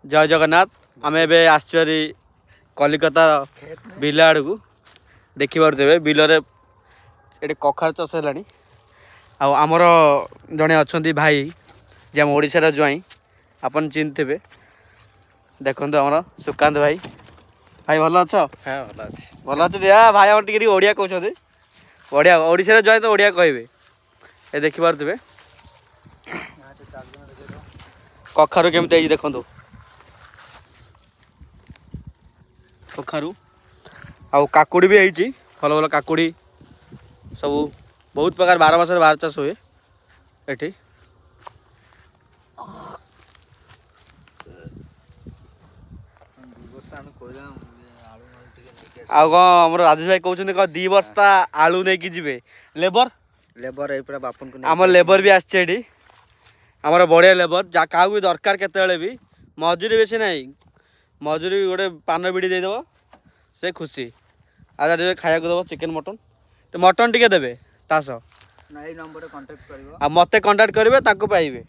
जय जगन्नाथ आम ए आसरी कलिकतार बिल आड़ को देखी पारे बिलरे ये कखार चाष है आमर जड़े अच्छा भाई जे आम ओडार ज्वाई आपन चिन्ह थे देखो आमर सुकांत भाई भाई भल अछ हाँ भल अच्छे भल अच्छे भाई आम टी ओडिया कहते बढ़िया ओडार ज्वाई तो ओडिया कहे ये देखिपे कखारू केमती देखो कखारू आउ काकुड़ी भी है भल भल काकुड़ी सब बहुत प्रकार 12 मास 12 चाष हुए ये आउ कम राजेश भाई कहते कह 2 बस्ता आलू नहीं कि जी लेबर लेबर बापन को आम लेबर भी आसर बढ़िया लेबर जहाँ क्या भी दरकार केत भी मजूरी बेसी ना मजूरी गोटे पान बिड़ी देदेव से खुशी आज खाया दब चिकेन मटन तो मटन टी देवे तास मत कंटाक्ट करेंगे ताको पाइबे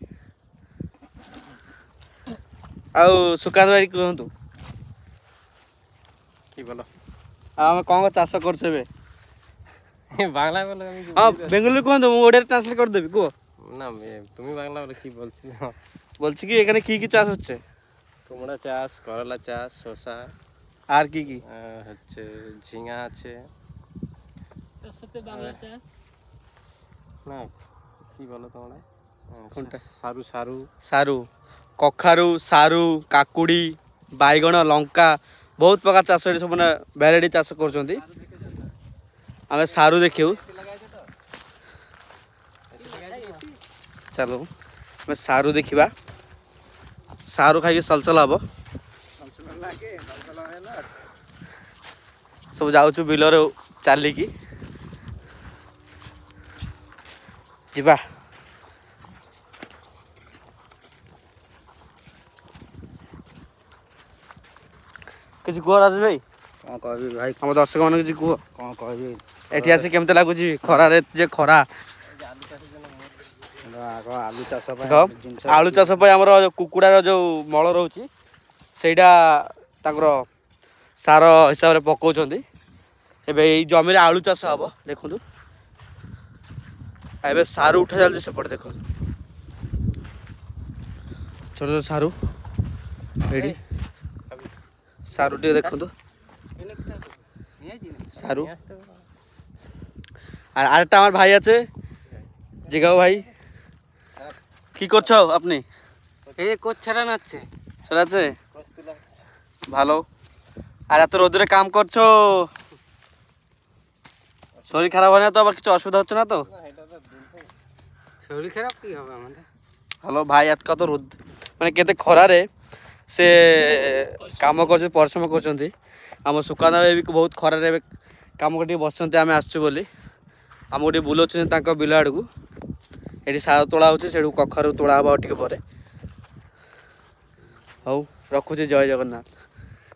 आउ सुकांत भाई कहतु भल आम कौन चाष कर बांग्ला हाँ बेंगलुरु कहतु मुझे ट्रांसलेट करदेवी कह ना তুমি বাংলা বলে কি বলছিল বলছি কি এখানে কি চাষ হচ্ছে কুমড়া চাষ করলা চাষ শসা আর কি হচ্ছে ঝিঙা আছে তার সাথে বাংলা চাষ না কি বলো তোমরা কোনটা সারু সারু सारू कखारू सारू काकुड़ी बैगण लंका बहुत प्रकार चाष सब भेराइटी चाष कर सारू देखियो चलो मैं सारू देखा सारू खाई सलसल हम सब जाऊँ बिलर चलिकी जीवा किसी कह राजेश भाई कौन कहबी भाई आम दर्शक मान किसी कह कौन कहबी एठी आसी केमते लगुच खरारे जे खरा आलू चाष आलू चाष आमर कुकुड़ार जो मल रोचे सेटा सार हिसाब से पकाउछन्ति एबे जमी आलू चाष हम देखु एबे सारू उठा चलती सेपटे देख छोट छोट सारू एडी सारू टे देखु सारू आरेकटा आमार भाई आछे जिगाओ भाई কি করছো আপনি এই কোচ ছাড়া নাচ্ছে চলাছে ভালো আর এত রোদরে কাম করছো শরীর খারাপ হয় না তো আবার কিছু অসুবিধা হচ্ছে না তো শরীর খারাপ কি হবে আমাদের ভালো ভাই এত কত রোদ মানে কেতে খরারে সে কাম করছে পরিশ্রম করছন্তি আম সুকান্ত ভাই भी बहुत খরারে কাম করে বসছন্তি আমি আসଛୁ বলি আমକୁ ଟିକେ ବୁଲଉଛନ୍ତି ତାଙ୍କ ବିଲ ଆଡ଼କୁ ଏଠି ସାର ତୋଳା ହେଉଛି ସେଠୁ କଖାରୁ ତୋଳା ହେବ ଆଉ ଟିକେ ପରେ ହଉ ରଖୁଛି ଜୟ ଜଗନ୍ନାଥ।